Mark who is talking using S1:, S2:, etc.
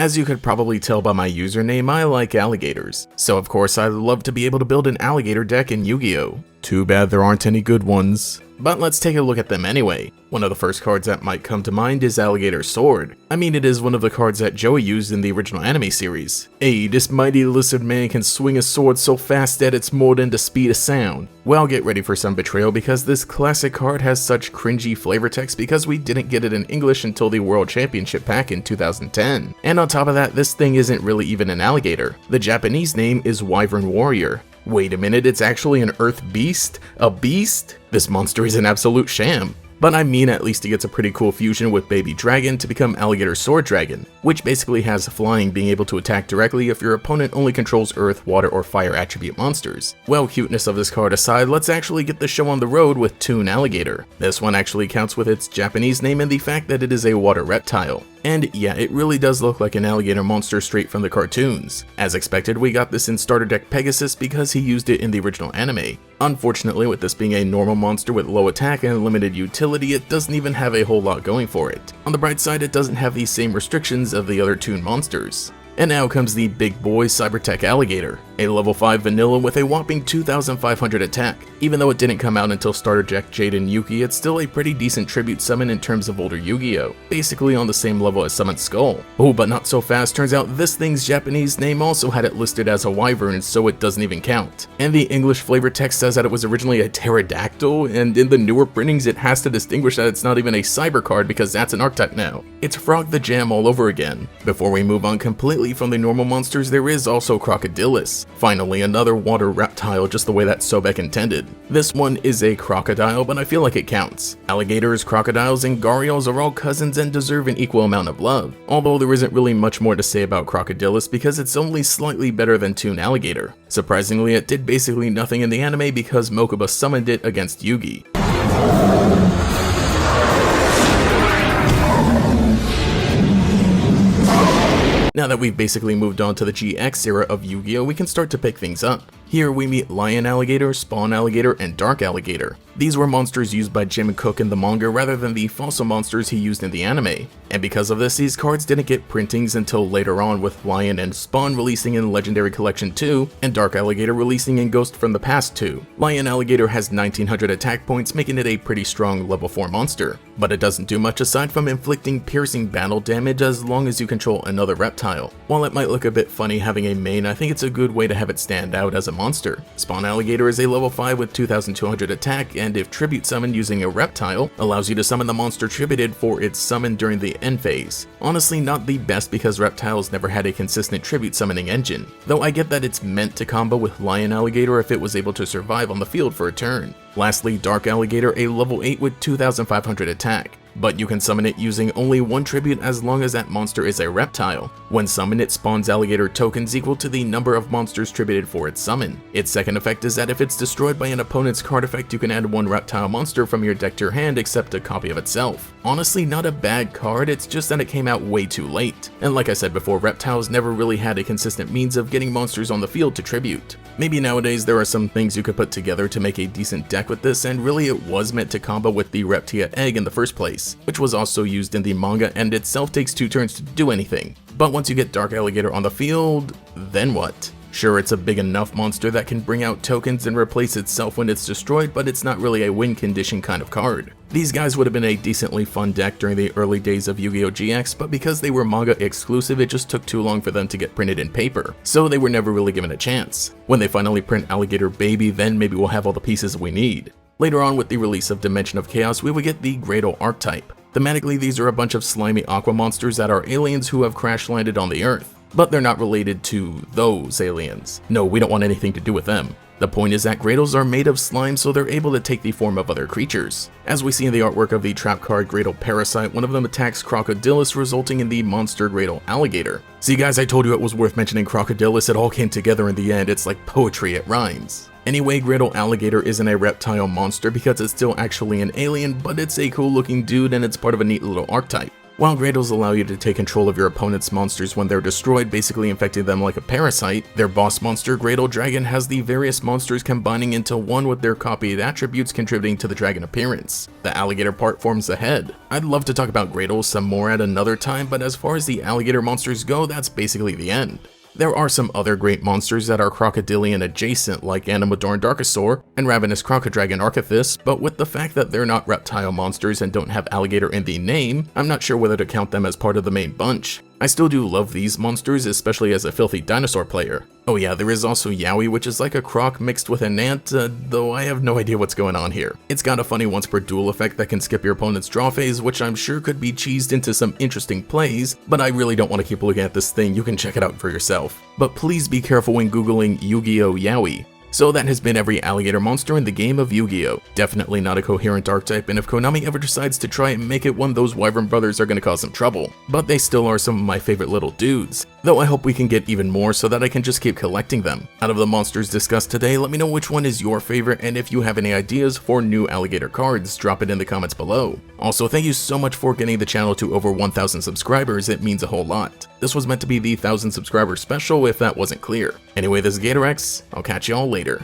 S1: As you could probably tell by my username, I like alligators, so of course I'd love to be able to build an alligator deck in Yu-Gi-Oh! Too bad there aren't any good ones. But let's take a look at them anyway. One of the first cards that might come to mind is Alligator Sword. I mean, it is one of the cards that Joey used in the original anime series. Hey, this mighty lizard man can swing a sword so fast that it's more than the speed of sound. Well, get ready for some betrayal because this classic card has such cringy flavor text because we didn't get it in English until the World Championship pack in 2010. And on top of that, this thing isn't really even an alligator. The Japanese name is Wyvern Warrior. Wait a minute, it's actually an earth beast? A beast? This monster is an absolute sham. But I mean, at least he gets a pretty cool fusion with Baby Dragon to become Alligator Sword Dragon, which basically has flying, being able to attack directly if your opponent only controls earth, water, or fire attribute monsters. Well, cuteness of this card aside, let's actually get the show on the road with Toon Alligator. This one actually counts with its Japanese name and the fact that it is a water reptile. And yeah, it really does look like an alligator monster straight from the cartoons. As expected, we got this in Starter Deck Pegasus because he used it in the original anime. Unfortunately, with this being a normal monster with low attack and limited utility, it doesn't even have a whole lot going for it. On the bright side, it doesn't have the same restrictions of the other Toon monsters. And now comes the big boy Cybertech Alligator, a level 5 vanilla with a whopping 2,500 attack. Even though it didn't come out until Starter Deck Jade and Yuki, it's still a pretty decent tribute summon in terms of older Yu-Gi-Oh! Basically on the same level as Summon Skull. Oh, but not so fast, turns out this thing's Japanese name also had it listed as a wyvern, and so it doesn't even count. And the English flavor text says that it was originally a pterodactyl, and in the newer printings it has to distinguish that it's not even a cyber card because that's an archetype now. It's Frog the Jam all over again. Before we move on completely from the normal monsters, there is also Crocodile. Finally, another water reptile just the way that Sobek intended. This one is a crocodile, but I feel like it counts. Alligators, crocodiles, and gharials are all cousins and deserve an equal amount of love. Although there isn't really much more to say about Crocodile because it's only slightly better than Toon Alligator. Surprisingly, it did basically nothing in the anime because Mokuba summoned it against Yugi. Now that we've basically moved on to the GX era of Yu-Gi-Oh, we can start to pick things up. Here we meet Lion Alligator, Spawn Alligator, and Dark Alligator. These were monsters used by Jim Cook in the manga rather than the fossil monsters he used in the anime. And because of this, these cards didn't get printings until later on, with Lion and Spawn releasing in Legendary Collection 2, and Dark Alligator releasing in Ghost from the Past 2. Lion Alligator has 1900 attack points, making it a pretty strong level 4 monster. But it doesn't do much aside from inflicting piercing battle damage as long as you control another reptile. While it might look a bit funny having a main, I think it's a good way to have it stand out as a monster. Spawn Alligator is a level 5 with 2200 attack, and if tribute summoned using a reptile, allows you to summon the monster tributed for its summon during the end phase. Honestly, not the best because reptiles never had a consistent tribute summoning engine, though I get that it's meant to combo with Lion Alligator if it was able to survive on the field for a turn. Lastly, Dark Alligator, a level 8 with 2500 attack. But you can summon it using only one tribute as long as that monster is a reptile. When summoned, it spawns alligator tokens equal to the number of monsters tributed for its summon. Its second effect is that if it's destroyed by an opponent's card effect, you can add one reptile monster from your deck to your hand except a copy of itself. Honestly, not a bad card, it's just that it came out way too late. And like I said before, reptiles never really had a consistent means of getting monsters on the field to tribute. Maybe nowadays there are some things you could put together to make a decent deck with this, and really it was meant to combo with the Reptia egg in the first place, which was also used in the manga and itself takes 2 turns to do anything. But once you get Dark Alligator on the field, then what? Sure, it's a big enough monster that can bring out tokens and replace itself when it's destroyed, but it's not really a win condition kind of card. These guys would have been a decently fun deck during the early days of Yu-Gi-Oh! GX, but because they were manga exclusive, it just took too long for them to get printed in paper, so they were never really given a chance. When they finally print Alligator Baby, then maybe we'll have all the pieces we need. Later on, with the release of Dimension of Chaos, we would get the Gradle archetype. Thematically, these are a bunch of slimy aqua monsters that are aliens who have crash landed on the Earth. But they're not related to those aliens. No, we don't want anything to do with them. The point is that Gradles are made of slime, so they're able to take the form of other creatures. As we see in the artwork of the trap card Gradle Parasite, one of them attacks Crocodile, resulting in the monster Gradle Alligator. See guys, I told you it was worth mentioning Crocodile, it all came together in the end, it's like poetry, it rhymes. Anyway, Gradle Alligator isn't a reptile monster because it's still actually an alien, but it's a cool looking dude and it's part of a neat little archetype. While Gradles allow you to take control of your opponent's monsters when they're destroyed, basically infecting them like a parasite, their boss monster, Gradle Dragon, has the various monsters combining into one with their copied attributes contributing to the dragon appearance. The alligator part forms the head. I'd love to talk about Gradle some more at another time, but as far as the alligator monsters go, that's basically the end. There are some other great monsters that are crocodilian adjacent, like Animadorn Darkosaur and Ravenous Crocodragon Archithus, but with the fact that they're not reptile monsters and don't have alligator in the name, I'm not sure whether to count them as part of the main bunch. I still do love these monsters, especially as a filthy dinosaur player. Oh yeah, there is also Yowie, which is like a croc mixed with an ant, though I have no idea what's going on here. It's got a funny once per duel effect that can skip your opponent's draw phase, which I'm sure could be cheesed into some interesting plays, but I really don't want to keep looking at this thing. You can check it out for yourself. But please be careful when googling Yu-Gi-Oh! Yowie. So that has been every alligator monster in the game of Yu-Gi-Oh! Definitely not a coherent archetype, and if Konami ever decides to try and make it one, those Wyvern brothers are gonna cause some trouble. But they still are some of my favorite little dudes. Though I hope we can get even more so that I can just keep collecting them. Out of the monsters discussed today, let me know which one is your favorite, and if you have any ideas for new alligator cards, drop it in the comments below. Also, thank you so much for getting the channel to over 1,000 subscribers, it means a whole lot. This was meant to be the 1,000 subscriber special if that wasn't clear. Anyway, this is GatorX, I'll catch y'all later.